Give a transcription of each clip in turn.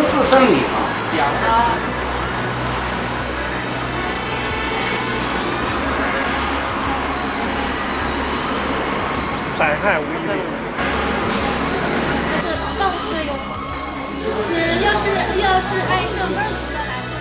市生理嘛，两个。百害无一利。是倒是有，要是按上班族的来说。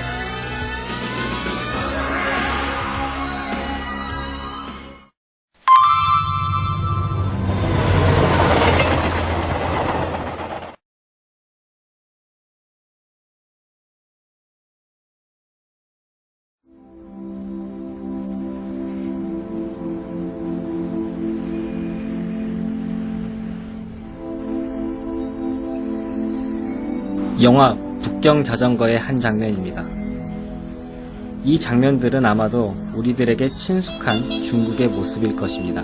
영화 북경 자전거의 한 장면입니다. 이 장면들은 아마도 우리들에게 친숙한 중국의 모습일 것입니다.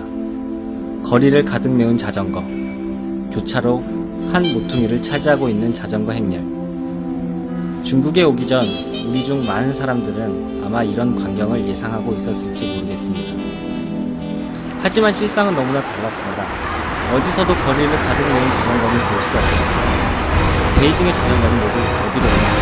거리를 가득 메운 자전거, 교차로 한 모퉁이를 차지하고 있는 자전거 행렬. 중국에 오기 전 우리 중 많은 사람들은 아마 이런 광경을 예상하고 있었을지 모르겠습니다. 하지만 실상은 너무나 달랐습니다. 어디서도 거리를 가득 메운 자전거는 볼 수 없었습니다. 베이징의 자전거는 모두 어디로 오는지.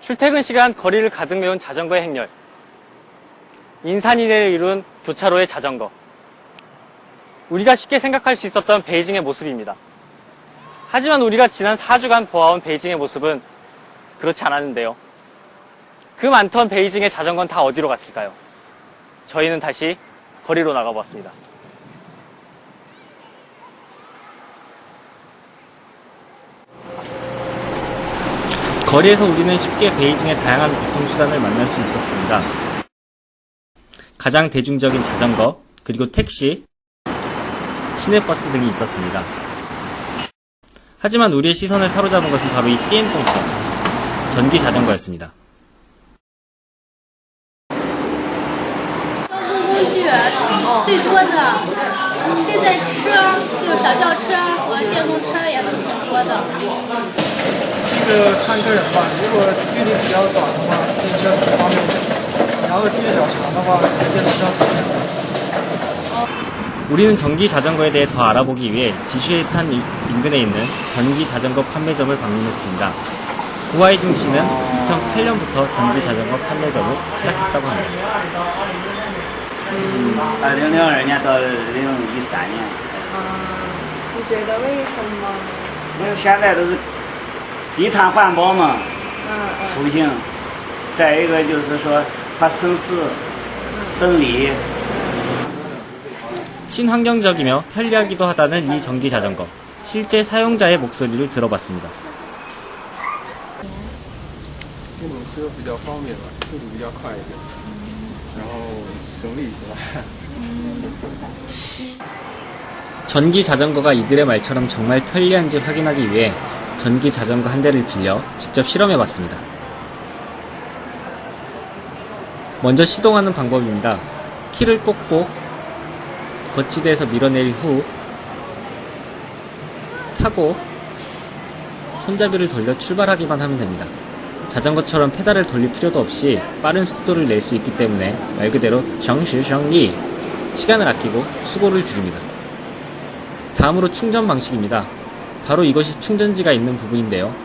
출퇴근 시간 거리를 가득 메운 자전거의 행렬. 인산인해를 이룬 교차로의 자전거. 우리가 쉽게 생각할 수 있었던 베이징의 모습입니다. 하지만 우리가 지난 4주간 보아온 베이징의 모습은 그렇지 않았는데요. 그 많던 베이징의 자전거는 다 어디로 갔을까요? 저희는 다시 거리로 나가보았습니다. 거리에서 우리는 쉽게 베이징의 다양한 교통수단을 만날 수 있었습니다. 가장 대중적인 자전거, 그리고 택시, 시내버스 등이 있었습니다. 하지만 우리의 시선을 사로잡은 것은 바로 이 띠엔동차, 전기 자전거였습니다. 交通工具最多的，现在车就是小轿车和电动车也都挺多的。这个看个人吧，如果距离比较短的话，自行车很方便；然后距离比较长的话，电动车方便。 우리는 전기 자전거에 대해 더 알아보기 위해 지슈에탄 인근에 있는 전기 자전거 판매점을 방문했습니다. 구아이중 씨는 2008년부터 전기 자전거 판매점을 시작했다고 합니다. 2002年到2013年。你觉得为什么？因为现在都是低碳环保嘛，出行。再一个就是说，它省时、省力。 친환경적이며 편리하기도 하다는 이 전기 자전거. 실제 사용자의 목소리를 들어봤습니다. 电动车比较方便吧，速度比较快一点，然后省力是吧？ 전기 자전거가 이들의 말처럼 정말 편리한지 확인하기 위해 전기 자전거 한 대를 빌려 직접 실험해봤습니다. 먼저 시동하는 방법입니다. 키를 꽂고 거치대에서 밀어내린 후 타고 손잡이를 돌려 출발하기만 하면 됩니다. 자전거처럼 페달을 돌릴 필요도 없이 빠른 속도를 낼 수 있기 때문에 말 그대로 정시정리, 시간을 아끼고 수고를 줄입니다. 다음으로 충전 방식입니다. 바로 이것이 충전지가 있는 부분인데요.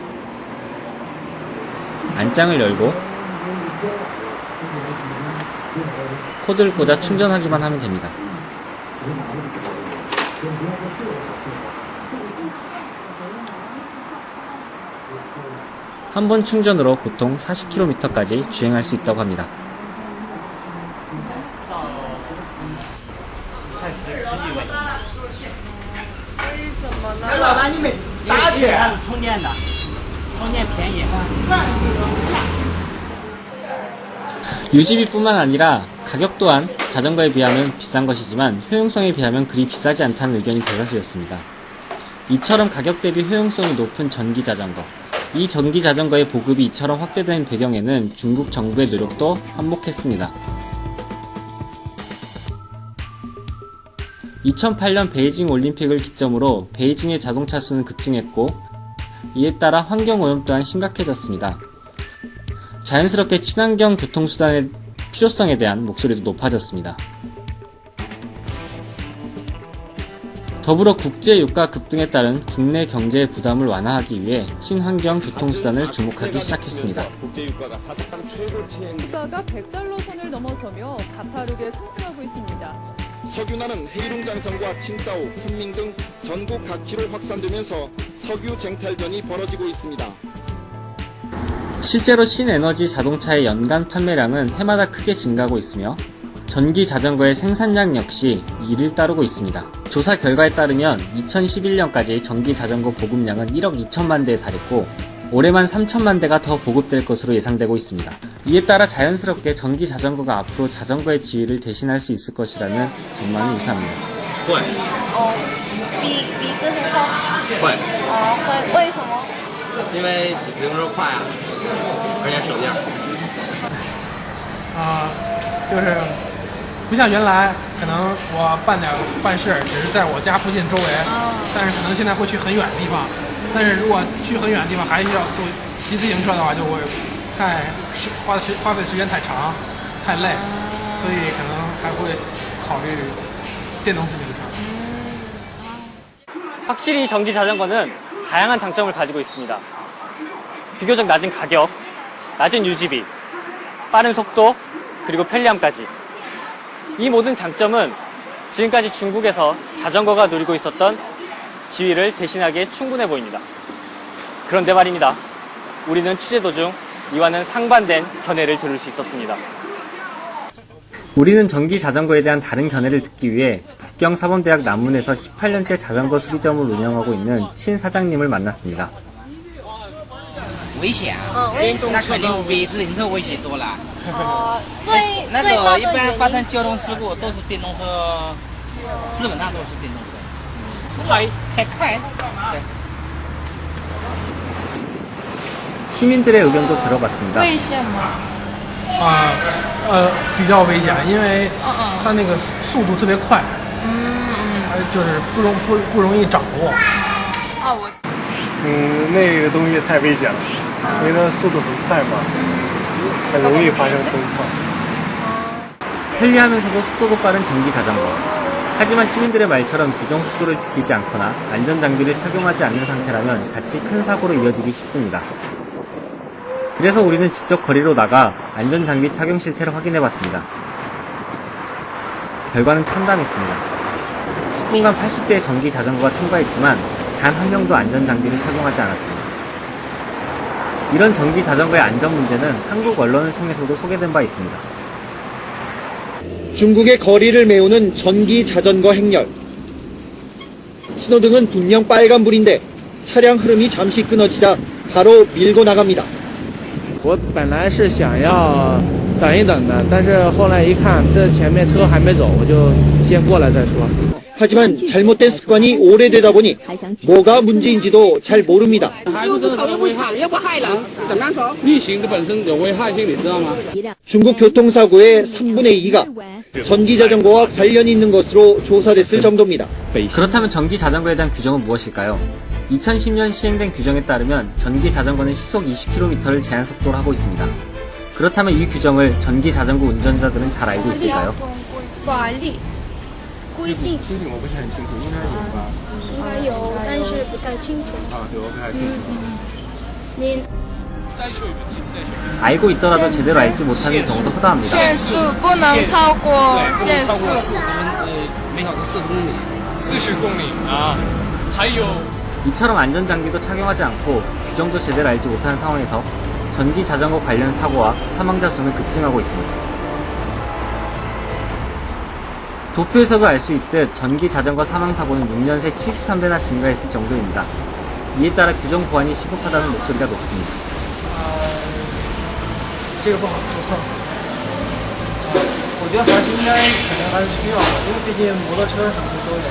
안장을 열고 코드를 꽂아 충전하기만 하면 됩니다. 한 번 충전으로 보통 40km까지 주행할 수 있다고 합니다. 老板，你们打起来还是充电的？充电便宜。 유지비뿐만 아니라 가격 또한 자전거에 비하면 비싼 것이지만 효용성에 비하면 그리 비싸지 않다는 의견이 대다수였습니다. 이처럼 가격 대비 효용성이 높은 전기 자전거. 이 전기 자전거의 보급이 이처럼 확대된 배경에는 중국 정부의 노력도 한몫했습니다. 2008년 베이징 올림픽을 기점으로 베이징의 자동차 수는 급증했고 이에 따라 환경오염 또한 심각해졌습니다. 자연스럽게 친환경 교통수단의 필요성에 대한 목소리도 높아졌습니다. 더불어 국제 유가 급등에 따른 국내 경제의 부담을 완화하기 위해 친환경 교통수단을 주목하기 시작했습니다. 유가가 100달러 선을 넘어서며 가파르게 상승하고 있습니다. 석유난은 헤이룽장성과 칭다오, 쿤밍 등 전국 각지로 확산되면서 석유 쟁탈전이 벌어지고 있습니다. 실제로 신에너지 자동차의 연간 판매량은 해마다 크게 증가하고 있으며 전기 자전거의 생산량 역시 이를 따르고 있습니다. 조사 결과에 따르면 2011년까지 전기 자전거 보급량은 1억 2천만 대에 달했고 올해만 3천만 대가 더 보급될 것으로 예상되고 있습니다. 이에 따라 자연스럽게 전기 자전거가 앞으로 자전거의 지위를 대신할 수 있을 것이라는 전망이 유사합니다. 会比自行车会，会为什么？因为比自行车快啊，而且省电。就是不像原来，可能我办事只是在我家附近周围，但是可能现在会去很远的地方。但是如果去很远的地方还是要骑自行车的话，就会花费时间太长，太累，所以可能还会考虑电动自行车。 확실히 전기 자전거는 다양한 장점을 가지고 있습니다. 비교적 낮은 가격, 낮은 유지비, 빠른 속도, 그리고 편리함까지. 이 모든 장점은 지금까지 중국에서 자전거가 누리고 있었던 지위를 대신하기에 충분해 보입니다. 그런데 말입니다. 우리는 취재 도중 이와는 상반된 견해를 들을 수 있었습니다. 우리는 전기 자전거에 대한 다른 견해를 듣기 위해 북경사범대학 남문에서 18년째 자전거 수리점을 운영하고 있는 친 사장님을 만났습니다. 危险啊！那肯定比自行车危险多了。最那大的个一般原因发生交通事故都是电动车，基本上都是电动车。快，太快。对。 시민들의 의견도 들어봤습니다. 危险吗？比较危险，因为它那个速度特别快，就是不容易掌握。那个东西太危险了，因为它速度很快嘛，很容易发生崩坏。 편리하면서도 속도도 빠른 전기 자전거. 하지만 시민들의 말처럼 규정 속도를 지키지 않거나 안전장비를 착용하지 않는 상태라면 자칫 큰 사고로 이어지기 쉽습니다. 그래서 우리는 직접 거리로 나가 안전장비 착용 실태를 확인해봤습니다. 결과는 참담했습니다. 10분간 80대의 전기 자전거가 통과했지만 단 한 명도 안전장비를 착용하지 않았습니다. 이런 전기 자전거의 안전 문제는 한국 언론을 통해서도 소개된 바 있습니다. 중국의 거리를 메우는 전기 자전거 행렬. 신호등은 분명 빨간불인데 차량 흐름이 잠시 끊어지자 바로 밀고 나갑니다. 我本来是想要等一等的，但是后来一看这前面车还没走，我就先过来再说。 하지만 잘못된 습관이 오래되다 보니 뭐가 문제인지도 잘 모릅니다. 중국 교통사고의 3분의 2가 전기자전거와 관련이 있는 것으로 조사됐을 정도입니다. 그렇다면 전기 자전거에 대한 규정은 무엇일까요? 2010년 시행된 규정에 따르면 전기 자전거는 시속 20km를 제한 속도로 하고 있습니다. 그렇다면 이 규정을 전기 자전거 운전자들은 잘 알고 있을까요? 规定我不是很清楚，应该有吧？应该有，但是不太清楚。对，我不太清楚。您 알고 있더라도 제대로 알지 못하는 경우도 허다합니다. 限速不能超过限速。每小时40公里啊，还有 이처럼 안전장비도 착용하지 않고 규정도 제대로 알지 못하는 상황에서 전기 자전거 관련 사고와 사망자 수는 급증하고 있습니다. 도표에서도 알 수 있듯 전기 자전거 사망사고는 6년 새 73배나 증가했을 정도입니다. 이에 따라 규정 보완이 시급하다는 목소리가 높습니다. 这个不好说。我觉得还是应该，可能还是需要的，因为毕竟摩托车什么的都有。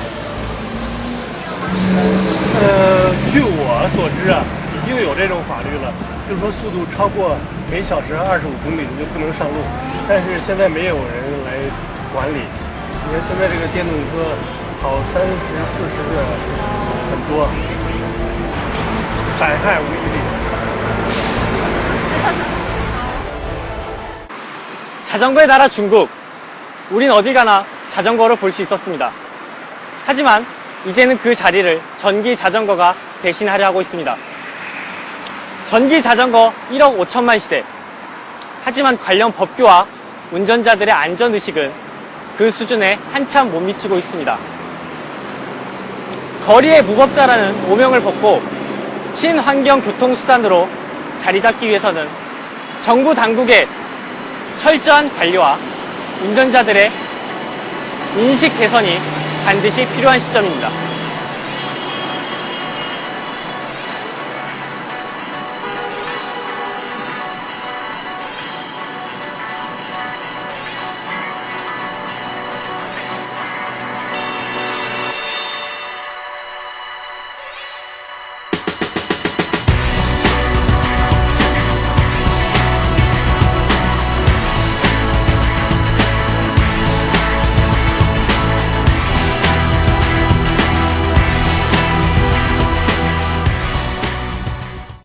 据我所知啊，已经有这种法律了，就是说速度超过每小时25公里就不能上路，但是现在没有人来管理。你看现在这个电动车跑30、40个很多，百害无一利。 자전거의 나라 중국. 우린 어딜 가나 자전거를 볼 수 있었습니다. 하지만 이제는 그 자리를 전기 자전거가 대신하려 하고 있습니다. 전기 자전거 1억 5천만 시대. 하지만 관련 법규와 운전자들의 안전의식은 그 수준에 한참 못 미치고 있습니다. 거리의 무법자라는 오명을 벗고 친환경 교통수단으로 자리 잡기 위해서는 정부 당국의 철저한 관리와 운전자들의 인식 개선이 반드시 필요한 시점입니다.